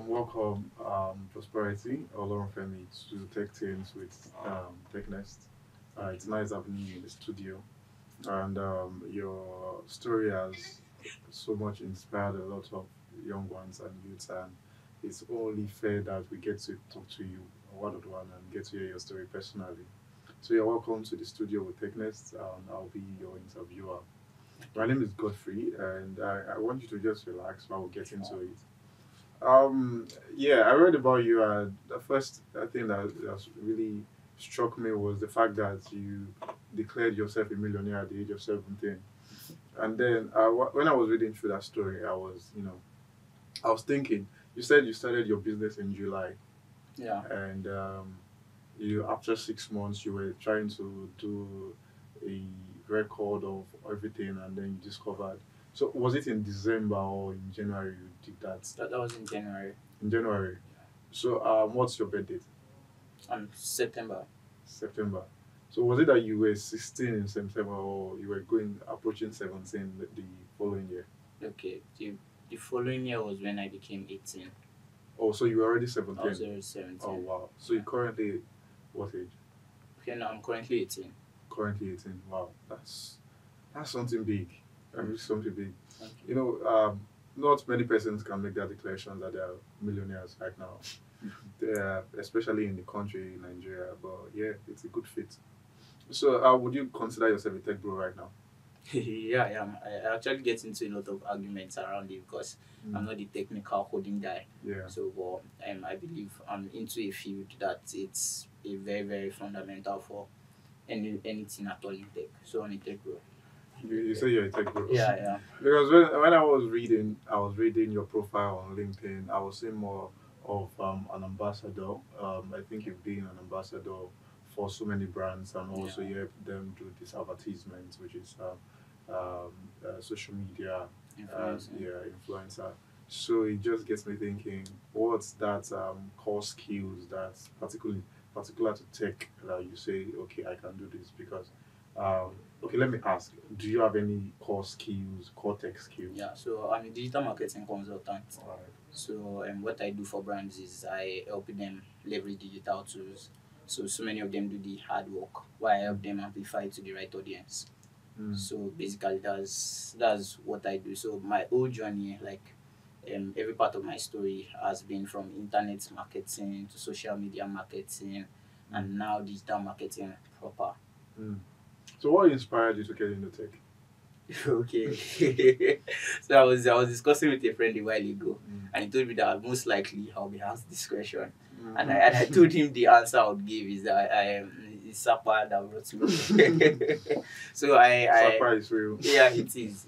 Welcome, Prosperity Olorunfemi to Tech Teams with TechNest. It's nice having you in the studio, and your story has so much inspired a lot of young ones and youths, and it's only fair that we get to talk to you one on one and get to hear your story personally. So you're welcome to the studio with TechNest, and I'll be your interviewer. My name is Godfrey, and I want you to just relax while we get into it. Um, yeah, I read about you, and the first thing that really struck me was the fact that you declared yourself a millionaire at the age of 17. And then when I was reading through that story, I was thinking, you said you started your business in July, Yeah. and you after 6 months you were trying to do a record of everything, and then you discovered. So was it in December or in January you did that? That was in January. In January. So, what's your birth date? September. September. So, was it that you were 16 in September, or you were going approaching 17 the following year? Okay. The following year was when I became 18. Oh, so you were already I was 17. already Oh, 17. wow. So, you currently, what age? Okay, now I'm currently 18. Currently 18. Wow. That's something big. That is something big. Okay. You know, not many persons can make that declaration that they are millionaires right now. They are, especially in the country, Nigeria. But yeah, it's a good fit. So, would you consider yourself a tech bro right now? Yeah, yeah. I actually get into a lot of arguments around it because I'm Mm, not the technical coding guy. yeah. So, but I believe I'm into a field that it's a very, very fundamental for anything at all in tech. So I'm a tech bro. You say you're a tech bro. Yeah, yeah. Because when I was reading your profile on LinkedIn, I was seeing more of an ambassador. I think you've been an ambassador for so many brands, and Yeah. also you help them do this advertisements, which is social media, Influencing. yeah, influencer. So it just gets me thinking, what's that core skills that's particular to tech that you say, okay, I can do this because um, okay, let me ask, do you have any core skills, core tech skills? Yeah, so I'm a digital marketing consultant. All right. So what I do for brands is I help them leverage digital tools. So many of them do the hard work while I help them amplify to the right audience. Mm, So basically that's what I do. So my whole journey, like every part of my story has been from internet marketing to social media marketing mm, and now digital marketing proper. mm. So what inspired you to get into tech? Okay. So I was discussing with a friend a while ago, Mm, and he told me that most likely I'll be asked this question, and mm. I told him the answer I would give is that I am it's Sapa that brought me. So Surprise is real. yeah, it is.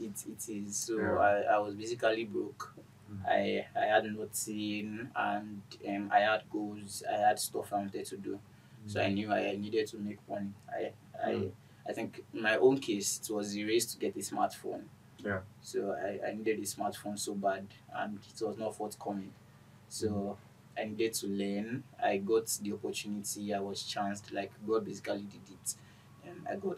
So Yeah. I was basically broke. Mm, I had nothing, and I had goals, I had stuff I wanted to do. So I mm, knew I needed to make money. mm. I think in my own case it was the race to get a smartphone. Yeah. So I needed a smartphone so bad, and it was not forthcoming. Mm, So I needed to learn. I got the opportunity. I was chanced, like God basically did it.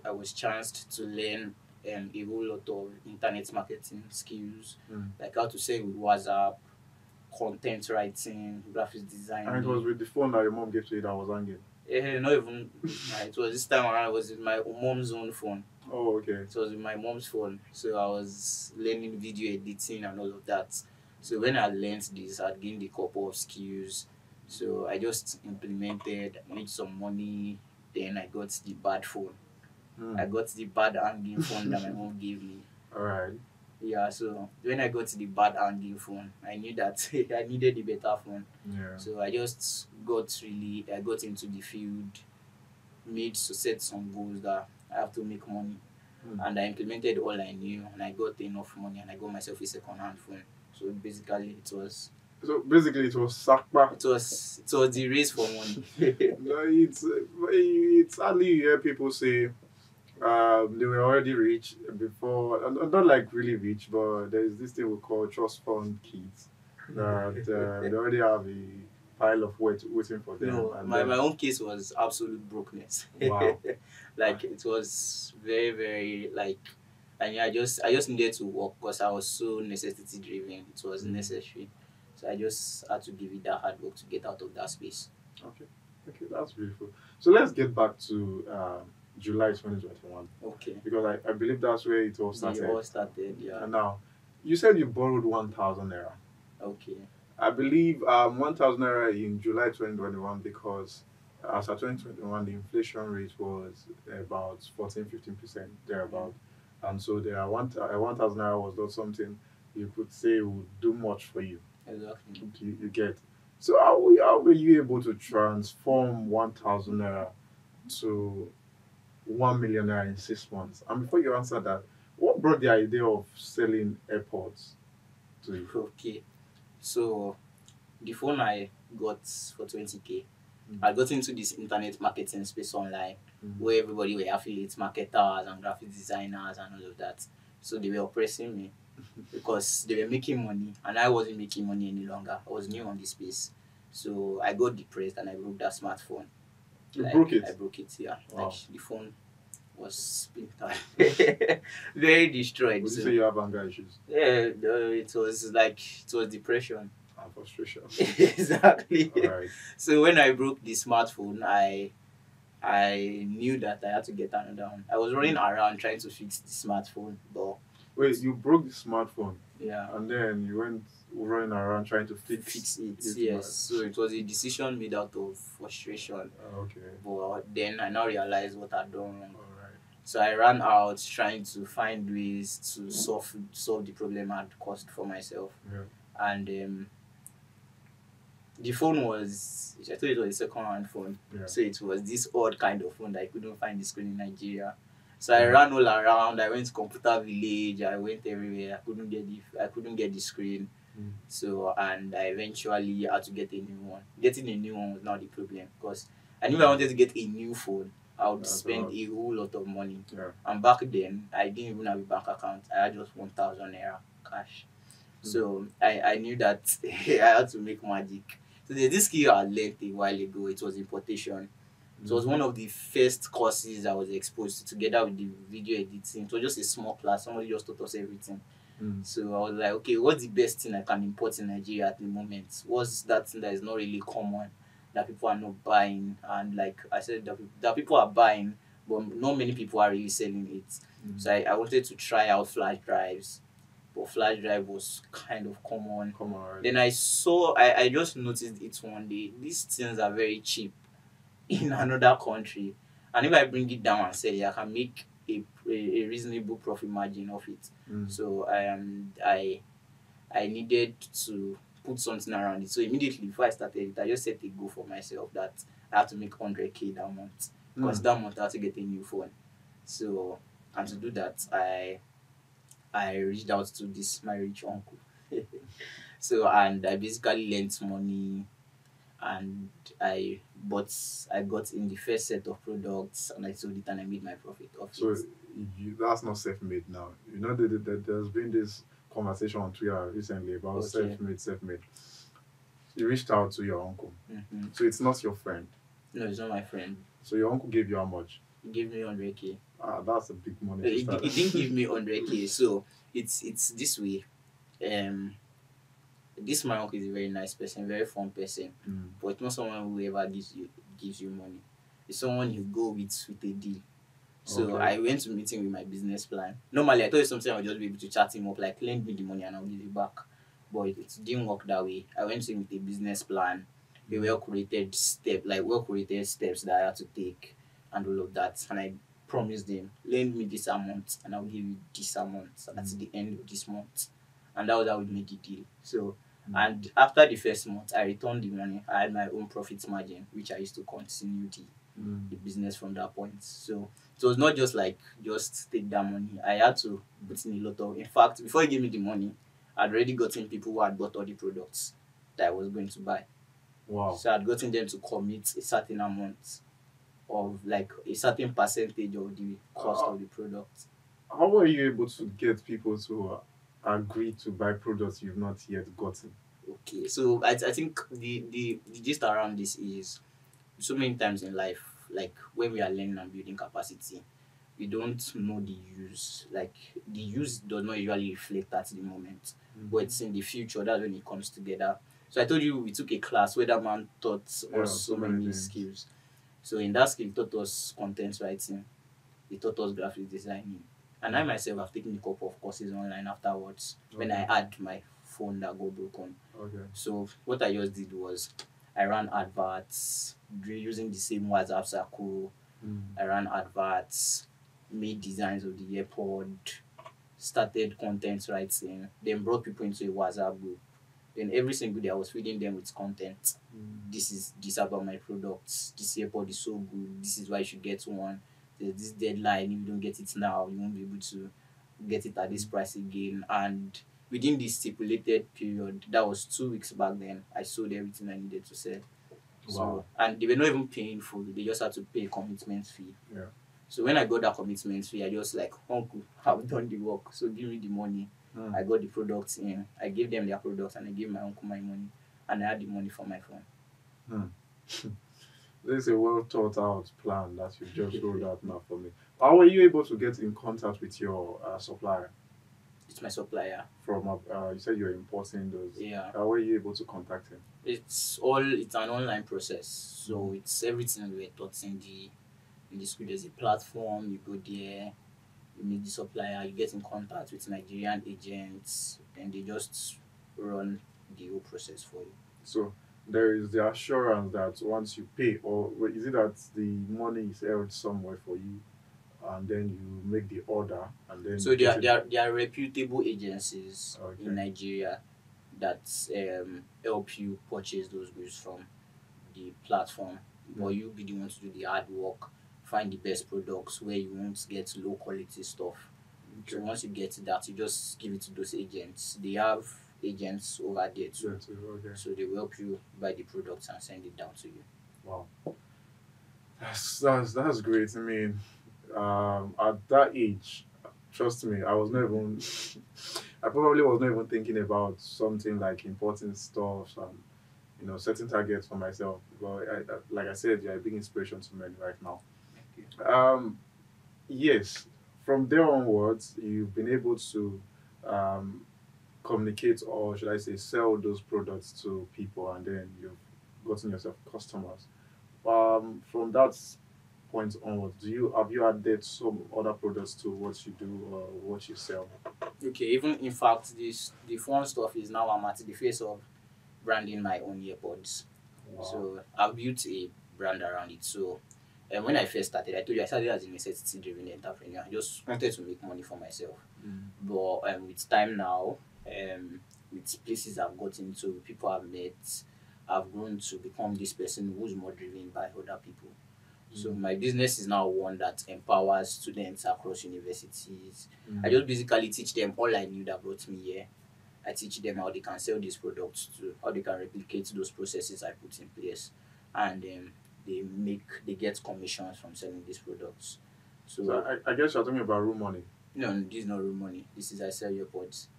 I was chanced to learn a whole lot of internet marketing skills, mm. like how to sell with WhatsApp, content writing, graphics And it was designing. with the phone that your mom gave to you that was hanging. Not even it was this time around. I was with my mom's own phone. Oh, okay. It was with my mom's phone, so I was learning video editing and all of that. So when I learned this, I'd gained a couple of skills. So I just implemented, made some money. Then I got the bad phone. I Mm. got the bad hanging phone that my mom gave me. All right. Yeah, so when I got the bad hanging phone, I knew that I needed a better phone. Yeah. So I got into the field, made to set some goals that I have to make money, Mm. and I implemented all I knew, and I got enough money, and I got myself a second hand phone. So basically, So basically, it was Sakpa. it was the race for money. No, it's hardly you hear people say they were already rich before, not like really rich, but there is this thing we call trust fund kids that they already have a pile of weight waiting for them, No, and my then own case was absolute brokenness. wow. Like it was very very like, and yeah, I just needed to work because I was so necessity driven. It was Mm, necessary. So I just had to give it that hard work to get out of that space. Okay. Okay, that's beautiful. So let's get back to July 2021 Okay. because I believe that's where it all They started. all started, yeah. And now, you said you borrowed 1,000 naira. Okay. I believe 1,000 naira in July 2021 because as of 2021 the inflation rate was about 14-15% thereabout, and so there are 1,000 naira was not something you could say would do much for you. Exactly. You get. So how were you able to transform 1,000 naira to 1 million naira in 6 months? And before you answer that, what brought the idea of selling airpods to you? Okay. So the phone I got for 20K, Mm. I got into this internet marketing space online where everybody were affiliate marketers and graphic designers and all of that. So they were oppressing me because they were making money and I wasn't making money any longer. I was new on this space. So I got depressed and I broke that smartphone. You Like broke it. I broke it, yeah. Wow. Like the phone was splintered. Very destroyed. Would you So say you have anger issues yeah, it was like it was depression. and frustration? Exactly. All right. So when I broke the smartphone, I knew that I had to get another one. I was running around trying to fix the smartphone, but Wait, you broke the smartphone yeah, and then you went running around trying to fix it. it Yes. So it was a decision made out of frustration. Okay. But then I now realized what I'd done wrong. All right. So I ran out trying to find ways to solve the problem I'd caused for myself. Yeah. And the phone was, I told you it was a second hand phone. Yeah. So it was this odd kind of phone that I couldn't find the screen in Nigeria. So I ran all around. I went to computer village. I went everywhere. I couldn't get the screen. Mm. So and I eventually had to get a new one. Getting a new one was not the problem because I knew I wanted to get a new phone. I would spend a whole lot of money. Yeah. And back then I didn't even have a bank account. I had just 1,000 naira cash. So I knew that I had to make magic. So there's this skill I learned a while ago. It was importation. It was one of the first courses I was exposed to together with the video editing. It was just a small class. Somebody just taught us everything. So I was like, okay, what's the best thing I can import in Nigeria at the moment? What's that thing that is not really common, that people are not buying? And like I said, that people are buying, but not many people are really selling it. So I wanted to try out flash drives. But flash drive was kind of common. Right. Then I just noticed it one day. These things are very cheap in another country, and if I bring it down and sell it, I can make a reasonable profit margin of it. So I needed to put something around it. So immediately before I started it, I just set a goal for myself that I have to make 100K that month because that month I had to get a new phone. So and to do that, I reached out to this my rich uncle. So and I basically lent money and I got in the first set of products and I sold it and I made my profit off So it. that's not self-made now. You know there's been this conversation on Twitter recently about self-made. You reached out to your uncle. So it's not your friend. No, it's not my friend. So your uncle gave you how much? He gave me 100K. That's a big money. He didn't give me 100K. So it's this way. This my uncle is a very nice person, very fun person, but it's not someone who ever gives you money. It's someone you go with a deal. So I went to meet him with my business plan. Normally I thought it's something I would just be able to chat him up, like lend me the money and I'll give you back. But it didn't work that way. I went to him with a business plan, a well created steps that I had to take and all of that. And I promised him, lend me this amount and I'll give you this amount at the end of this month. And that was how we made the deal. So and after the first month, I returned the money. I had my own profit margin, which I used to continue the business from that point. So it was not just like just take that money. I had to put in a lot of. In fact, before he gave me the money, I'd already gotten people who had bought all the products that I was going to buy. Wow. So I'd gotten them to commit a certain amount of like a certain percentage of the cost of the product. How were you able to get people to agree to buy products you've not yet gotten? Okay, so I think the gist around this is so many times in life, like when we are learning and building capacity, we don't know the use. Like the use does not usually reflect at the moment. but it's in the future. That's when it comes together. So I told you we took a class where that man taught us Yeah, so so many many things. skills. So in that skill, he taught us content writing, he taught us graphic designing, and I myself have taken a couple of courses online afterwards when I Okay. had my phone that got broken. Okay. So what I just did was I ran adverts using the same WhatsApp circle. Mm. I ran adverts, made designs of the airpod, started content writing, then brought people into a WhatsApp group. Then every single day I was feeding them with content. Mm. This is this about my products. This airpod is so good. This is why you should get one. There's this deadline. If you don't get it now, you won't be able to get it at this Mm. price again. And within this stipulated period, that was 2 weeks back then, I sold everything I needed to sell. Wow. So and they were not even paying full. They just had to pay a commitment fee. Yeah. So when I got that commitment fee, I just like, uncle, I've done the work, so give me the money. I Mm. got the products in. I gave them their products and I gave my uncle my money, and I had the money for my phone. Mm. This is a well thought out plan that you just rolled out now for me. How were you able to get in contact with your supplier It's my supplier. from? You said you're importing those. Yeah. How were you able to contact him? It's an online process. So Mm. it's everything we were taught in the school. There's a platform, you go there, you meet the supplier, you get in contact with Nigerian agents, and they just run the whole process for you. So there is the assurance that once you pay, or is it that the money is held somewhere for you, and then you make the order, and then So you get it? there are reputable agencies in Okay. Nigeria that help you purchase those goods from the platform, but Yeah. you be the one to do the hard work, find the best products where you won't get low quality stuff. So Okay. once you get that, you just give it to those agents. They have agents over there Yeah. too, Too. Okay. so they will help you buy the products and send it down to you. Wow. That's great. I mean, at that age, trust me, I was not even. I probably was not even thinking about something like importing stuff and setting targets for myself. But like I said, you're a big inspiration to me right now. Thank you. Um, yes, from there onwards, you've been able to um, communicate, or should I say, sell those products to people, and then you've gotten yourself customers. From that point onwards, do you have you added some other products to what you do or what you sell? Okay, even in fact, this the phone stuff is now I'm at the face of branding my own earpods. Wow. So I've built a brand around it. So when I first started, I told you I started as a necessity driven entrepreneur. I just wanted to make money for myself. Mm. But with time now, with places I've gotten to, people I've met, I've grown to become this person who's more driven by other people. So Mm. my business is now one that empowers students across universities. I Mm. just basically teach them all I knew that brought me here. I teach them how they can sell these products to how they can replicate those processes I put in place, and they get commissions from selling these products. So So I guess you're talking about Rumoney. no, this is not Rumoney. This is I sell your pods.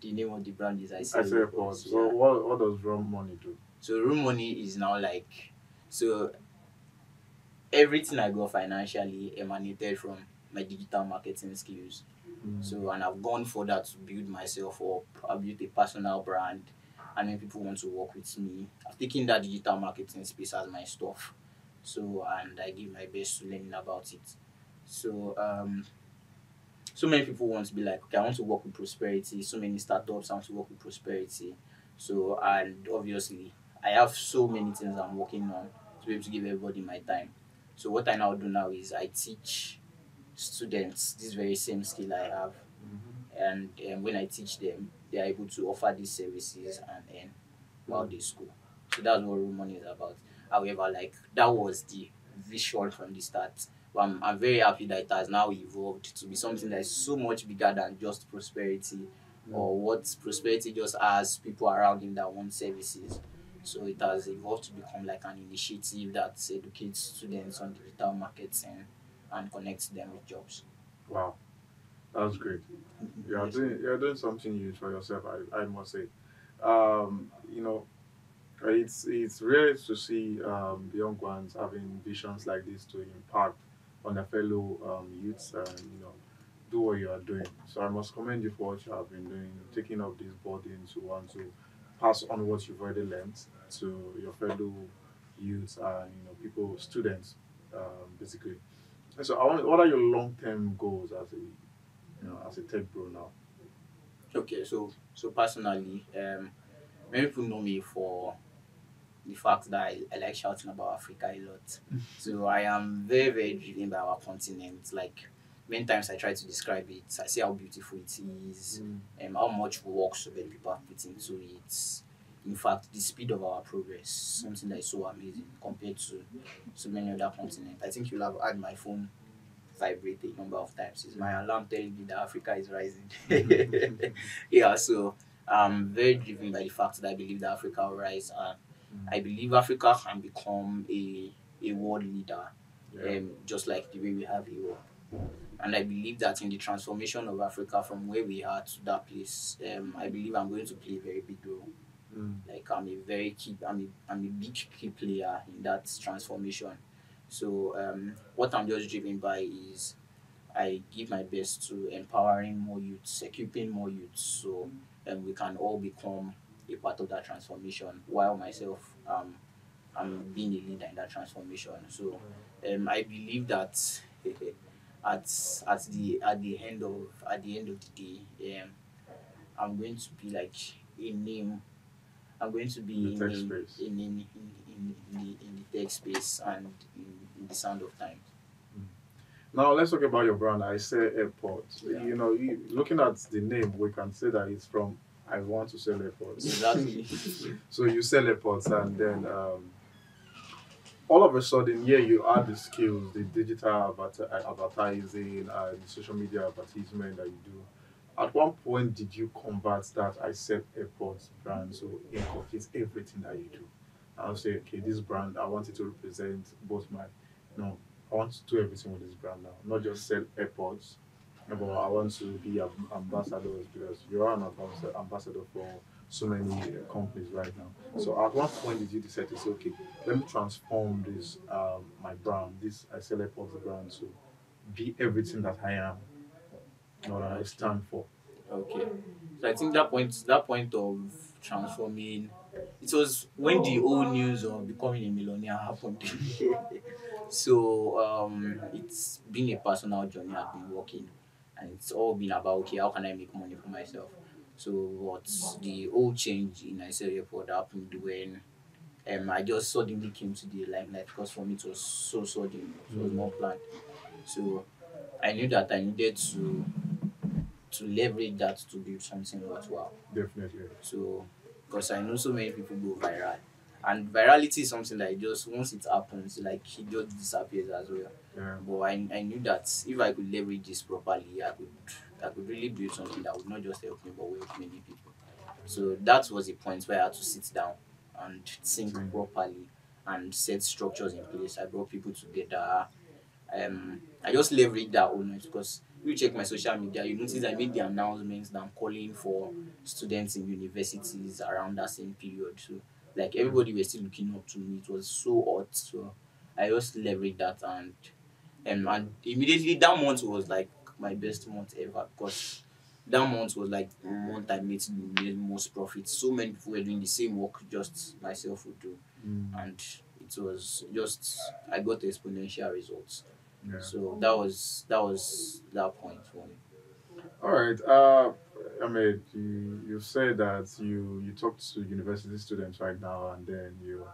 The name of the brand is I I sell say your airport. pods. So Yeah. what does Rumoney do? So Rumoney is now like so everything I got financially emanated from my digital marketing skills. Mm. So, and I've gone further to build myself up. I built a personal brand, and then people want to work with me. I've taken that digital marketing space as my stuff. So, and I give my best to learning about it. So, so many people want to be like, okay, I want to work with Prosperity. So many startups want to work with Prosperity. So, and obviously, I have so many things I'm working on to be able to give everybody my time. So, what I now do now is I teach students this very same skill I have, Mhm. and when I teach them, they are able to offer these services and earn while Mm. they school. So that's what real money is about. However, like that was the vision from the start. But I'm very happy that it has now evolved to be something that is so much bigger than just prosperity Mm. or what prosperity just has people around him that want services. So it has evolved to become like an initiative that educates students on digital marketing and connects them with jobs. Wow, that's great. Yes. You're doing something huge for yourself. I must say. Um, you know, it's rare to see the young ones having visions like this to impact on their fellow youths and do what you are doing. So I must commend you for what you have been doing, taking up this burden to want to pass on what you've already learned to your fellow youths and people, students, basically. And so, what are your long-term goals as a as a tech bro now? Okay, so personally, many people know me for the fact that I like shouting about Africa a lot. So I am very, very driven by our continent. Like many times I try to describe it, I see how beautiful it is, Mm, how much work so many people have put into it. In fact, the speed of our progress, something that is so amazing compared to so many other continents. I think you'll have had my phone vibrate a number of times. It's my alarm telling me that Africa is rising. Yeah, so I'm very driven by the fact that I believe that Africa will rise, and I mm, believe Africa can become a world leader, yeah, just like the way we have Europe. And I believe that in the transformation of Africa from where we are to that place, I believe I'm going to play a very big role. mm, Like I'm a big key player in that transformation. So what I'm just driven by is I give my best to empowering more youths, equipping more youths, so we can all become a part of that transformation. While myself, I'm being a leader in that transformation. So I believe that at the end of the day, I'm going to be like a name. I'm going to in the be a tech name, space. a name in the tech space and in the sound of time. Mm. Now let's talk about your brand. I say airport. Yeah, Looking at the name, we can say that it's from I want to sell airports. exactly. So you sell airports, and then all of a sudden, yeah, you add the skills, the digital advertising, the social media advertisement that you do. At one point, did you convert that I sell airports brand so it incorporates everything that you do? I'll say, okay, this brand, I want it to represent both my, I want to do everything with this brand now, not just sell airports, but I want to be ambassadors because you are an ambassador for so many companies right now. So at what point did you decide to say, okay, let me transform this my brand, this I sell airports brand to be everything that I am or that I Okay. stand for? Okay. So I think that point of transforming, it was when the whole news of becoming a millionaire happened. So it's been a personal journey I've been working, and it's all been about okay, how can I make money for myself? So what's the whole change in Nigeria report happened when I just suddenly came to the limelight because for me it was so sudden, it was Mm, not planned. So I knew that I needed to leverage that to build something worthwhile. definitely. So, because I know so many people go viral, and virality is something that just once it happens, like it just disappears as well. Yeah. But I knew that if I could leverage this properly, I could really build something that would not just help me but will help many people. So that was the point where I had to sit down and think Thing. properly and set structures in place. I brought people together. I just leverage that whole noise because if you check my social media, you notice I made the announcements that I'm calling for students in universities around that same period. So like Mm, everybody was still looking up to me. It was so hot. So I just leveraged that and immediately that month was like my best month ever because that month was like the month I made most profit. So many people were doing the same work just myself would do, mm, and it was just I got exponential results. yeah. So that was that point for me. All right. Ahmed, you said that you talked to university students right now, and then you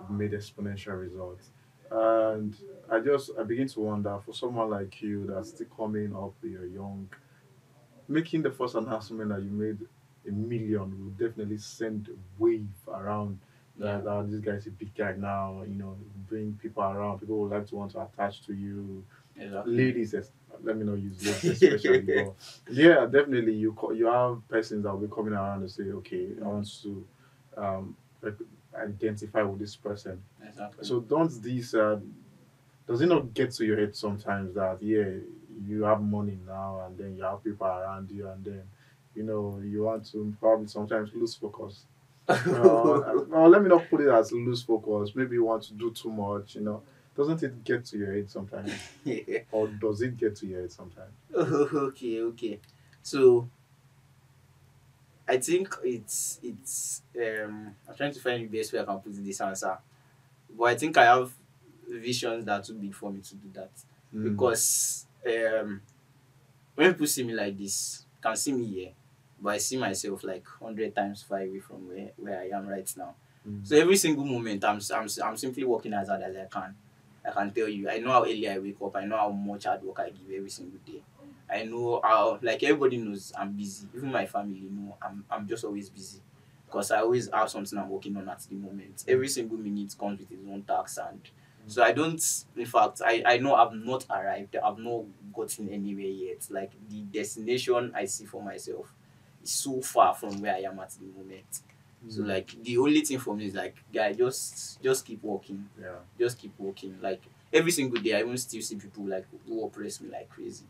made exponential results. And I begin to wonder for someone like you that's still coming up, you're young, making the first announcement that you made 1 million will definitely send a wave around Yeah, that this guy's a big guy now, bring people around. People would like to want to attach to you. exactly. Ladies, let me not use ladies especially, but yeah, definitely you have persons that will be coming around and say, okay, I want to um, rec- identify with this person. Exactly. So don't these does it not get to your head sometimes that yeah, you have money now and then you have people around you and then you want to probably sometimes lose focus. Well, let me not put it as lose focus. Maybe you want to do too much. Doesn't it get to your head sometimes, or does it get to your head sometimes? Okay, okay. So I think I'm trying to find the best way I can put this answer. But I think I have visions that are too big for me to do that. Mm. Because when people see me like this, can see me here, but I see myself like 100 times far away from where I am right now. Mm. So every single moment, I'm simply working as hard as I can. I can tell you, I know how early I wake up. I know how much hard work I give every single day. I know how, like everybody knows, I'm busy. Even my family know I'm just always busy because I always have something I'm working on at the moment. Every single minute comes with its own task, and so I don't. In fact, I know I've not arrived. I've not gotten anywhere yet. Like the destination I see for myself is so far from where I am at the moment. So Mm. like the only thing for me is like, guy, just keep walking, Yeah. just keep walking. Like every single day, I even still see people like who oppress me like crazy.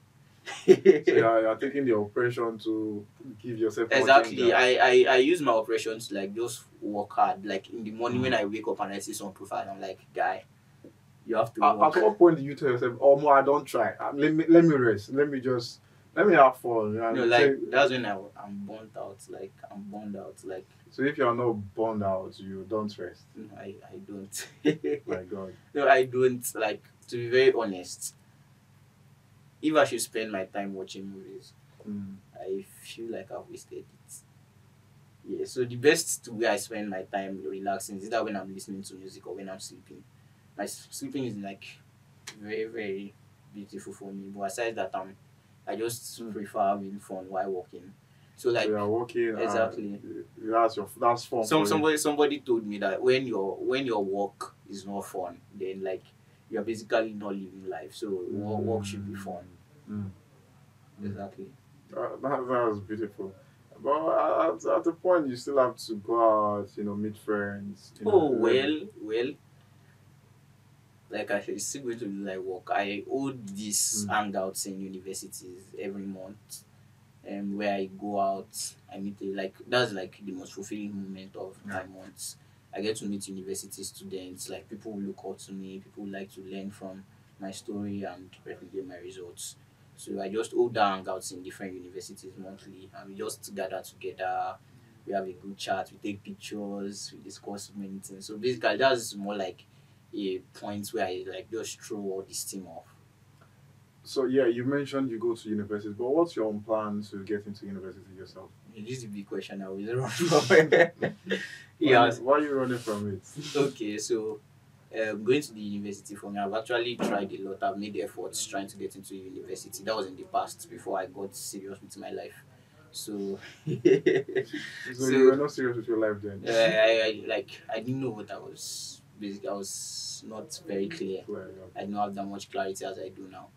So you're taking the operation to give yourself more Exactly. ginger. I use my operation to like just work hard. Like in the morning when Mm. I wake up and I see some profile, I'm like, guy, you have to At work. what point do you tell yourself, "Oh, more, I don't try. Let me rest. Let me have fun." No, And like say, that's when I'm burnt out. Like I'm burned out. Like so if you're not burned out, you don't rest. no, I don't. My God. No, I don't. Like to be very honest, if I should spend my time watching movies, Mm. I feel like I've wasted it. Yeah. So the best way I spend my time relaxing is either when I'm listening to music or when I'm sleeping. Sleeping is like very very beautiful for me. But aside that, I just Mm. prefer having fun while working. So So like you're working. exactly. That's fun for you. Somebody told me that when your work is not fun, then like you're basically not living life. So work should be Mm. fun. Mm. Mm. Exactly. That was beautiful. But at the point, you still have to go out, meet friends, Oh live. well, like I said, it's still going to be like work. I hold these Mm. hangouts in universities every month, where I go out, I meet like that's like the most fulfilling moment of Yeah. my months. I get to meet university students, like people who look up to me, people who like to learn from my story and replicate my results. So I just hold down hangouts in different universities monthly, and we just gather together. We have a good chat. We take pictures. We discuss many things. So basically, that's more like a point where I like just throw all this team off. So yeah, you mentioned you go to university, but what's your own plan to get into university yourself? This is a big question I always run from. Yes. Why are you running from it? Okay, so going to the university for me, I've actually tried a lot. I've made efforts trying to get into university. That was in the past before I got serious with my life. So, So you so were not serious with your life then. I didn't know what I was. Basically, I was not very clear. Clear, I okay. didn't have that much clarity as I do now.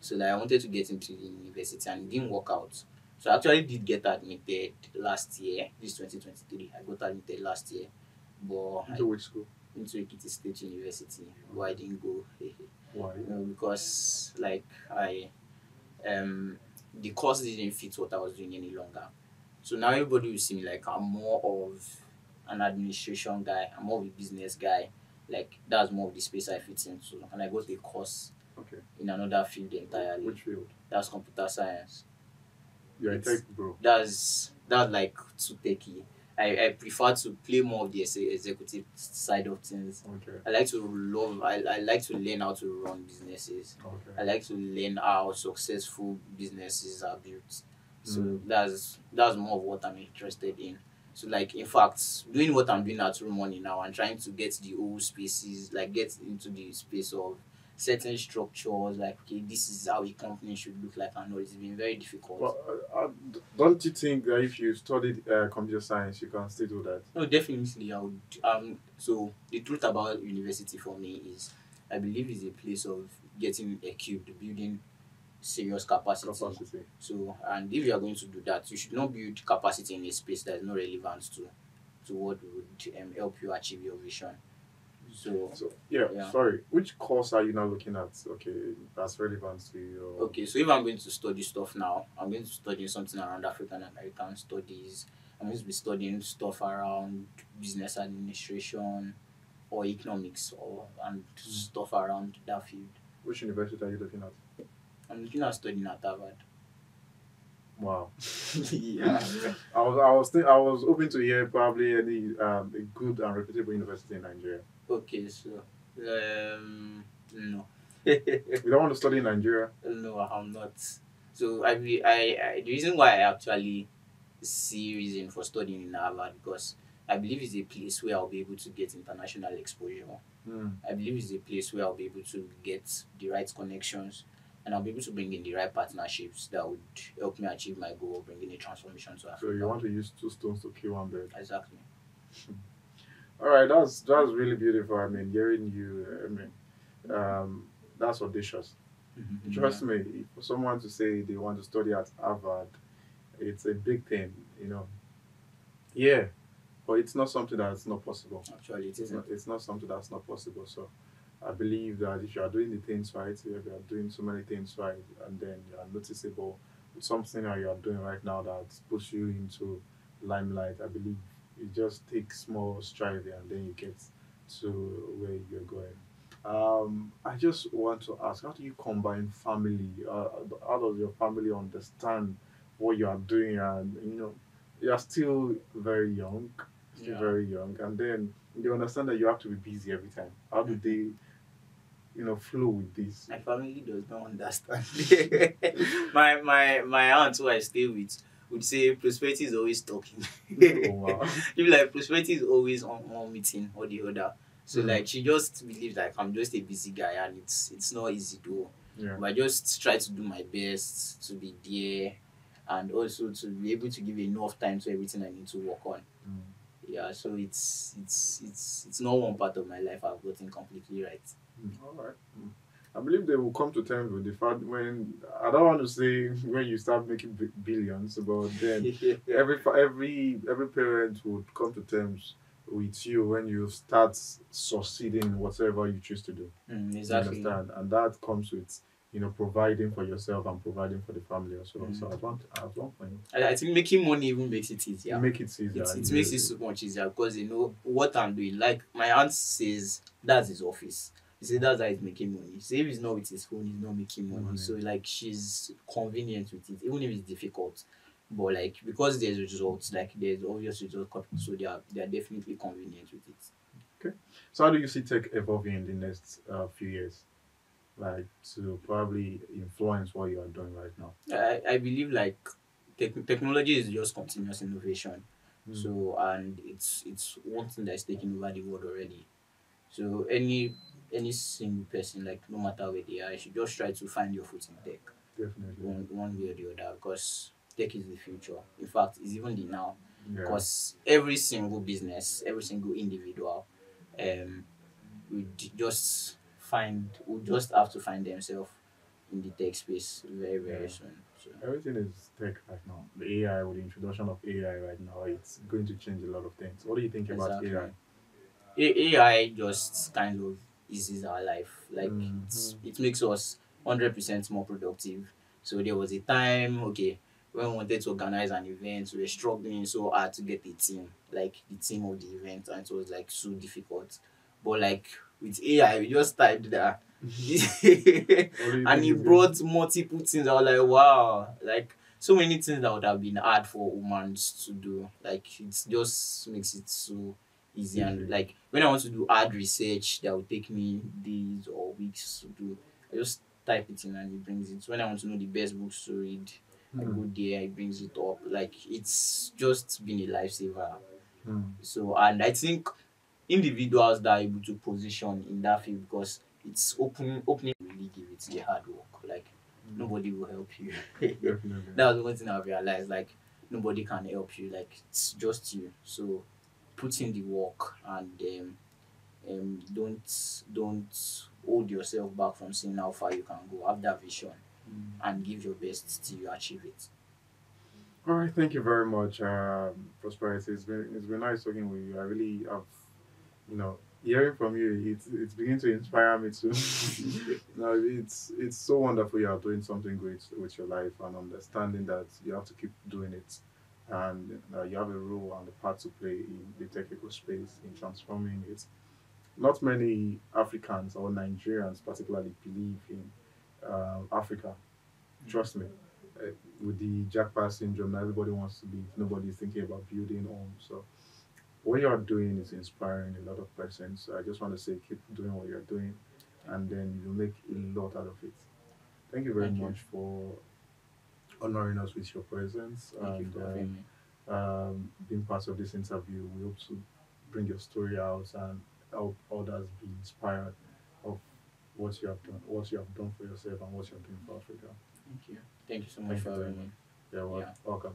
So like I wanted to get into the university and it didn't work out. So I actually did get admitted last year. This 2023. I got admitted last year, but I Into which school? into Ekiti State University, but I Okay. didn't go. Why? Because like I the course didn't fit what I was doing any longer. So now everybody will see me like I'm more of an administration guy. I'm more of a business guy. Like that's more of the space I fit into. And I got a course Okay. in another field entirely. Which field? That's computer science. You're a It's tech bro. that's like too techy. I prefer to play more of the executive side of things. Okay. I like to learn how to run businesses. I Okay. like to learn how successful businesses are built. So Mm. that's more of what I'm interested in. So like in fact, doing what I'm doing at Rumoney now and trying to get the old spaces, like get into the space of certain structures, like okay, this is how a company should look like and all. It's been very difficult. But don't you think that if you studied computer science, you can still do that? No, definitely I would. So the truth about university for me is, I believe is a place of getting equipped, building serious capacity. Capacity. So, and if you are going to do that, you should not build capacity in a space that is not relevant to what would help you achieve your vision. So, So yeah, yeah. sorry. Which course are you now looking at? Okay, that's relevant to your. Okay, so if I'm going to study stuff now, I'm going to study something around African American studies. I'm going to be studying stuff around business administration, or economics or and stuff around that field. Which university are you looking at? I'm looking at studying at Harvard. Wow. Yeah. I was hoping to hear probably any a good and reputable university in Nigeria. Okay, so no. You don't want to study in Nigeria? No, I'm not. So I the reason why I actually see reason for studying in Harvard because I believe it's a place where I'll be able to get international exposure. Hmm. I believe it's a place where I'll be able to get the right connections and I'll be able to bring in the right partnerships that would help me achieve my goal of bringing a transformation to So you Africa. want to use two stones to kill one bird. Exactly. All right, that's really beautiful. I mean, hearing you, I mean, that's audacious. Yeah. Trust me, for someone to say they want to study at Harvard, it's a big thing, you know. Yeah, but it's not something that's not possible. Actually, it It's not. isn't. It's not something that's not possible. So, I believe that if you are doing the things right, if you are doing so many things right, and then you are noticeable with something that you are doing right now that puts you into limelight, I believe it just takes more striving, and then you get to where you're going. I just want to ask, how do you combine family? How does your family understand what you are doing? And you are still Yeah. very young, and then you understand that you have to be busy every time. How do Mhm. they, flow with this? My family does not understand. My aunt who I stay with would say Prosperity is always talking. Oh wow. You like Prosperity is always on one meeting or the other. So Hmm. like she just believes like I'm just a busy guy and it's not easy to. Yeah. But I just try to do my best to be there and also to be able to give enough time to everything I need to work on. Mm. Yeah, so it's not one part of my life I've gotten completely right. All right. I believe they will come to terms with the fact when I don't want to say when you start making billions, but then every parent would come to terms with you when you start succeeding in whatever you choose to do. You Exactly. understand, and that comes with providing for yourself and providing for the family as well. So Mm. at one point, I think making money even makes it you easier. make it easier. It makes it so much easier because you know what I'm doing. Like my aunt says, that's his office. He said that's how he's making money. So if he's not with his phone, he's not making money. Money. So like she's convenient with it, even if it's difficult. But like because there's results, like there's obvious results coming, so they are definitely convenient with it. Okay. So how do you see tech evolving in the next few years? Like to probably influence what you are doing right now. I believe like technology is just continuous innovation. Mm. So and it's one thing that's taking over the world already. So any single person, like no matter where they are, you should just try to find your foot in tech, Definitely. one way or the other, because tech is the future. In fact, it's even the now, Yeah. because every single business, every single individual, um, will just have to find themselves in the tech space very Yeah. very soon. So Everything is tech right now. The AI, with the introduction of AI right now, it's going to change a lot of things. What do you think about AI? exactly. AI just kind of eases our life. Like Mm-hmm. it makes us 100% more productive. So there was a time, okay, when we wanted to organize an event, we were struggling so hard to get a team, like the team of the event, and it was like so difficult. But like with AI, we just typed that. What do you And think it is going? brought multiple things. I was like, wow, like so many things that would have been hard for humans to do. Like it just makes it so easy. And Easy. like when I want to do hard research that will take me days or weeks to do, I just type it in and it brings it. When I want to know the best books to read, I Hmm. go there, it brings it up. Like it's just been a lifesaver. Hmm. So and I think individuals that are able to position in that field because it's opening really give it the hard work. Like Hmm. nobody will help you. Definitely. That's the one thing I've realized. Like nobody can help you. Like it's just you. So put in the work and don't hold yourself back from seeing how far you can go. Have that vision Hmm. and give your best till you achieve it. All right. Thank you very much, Prosperity. It's been nice talking with you. I really have hearing from you, it's beginning to inspire me too. No, it's so wonderful you are doing something great with your life and understanding that you have to keep doing it, and you have a role and a part to play in the technical space in transforming it. not many Africans or Nigerians particularly believe in Africa. Trust me. Uh, with the jackpot syndrome, everybody wants to live. Nobody's thinking about building homes. So what you're doing is inspiring a lot of persons. So I just want to say, keep doing what you're doing, and then you'll make a lot out of it. Thank you very Thank you. much for honoring us with your presence Thank you and for having me. being part of this interview. We hope to bring your story out and help others be inspired of what you have done for yourself, and what you're doing for Africa. Thank you. Thank you so much Thank for you very having much. me. Yeah, Yeah. welcome.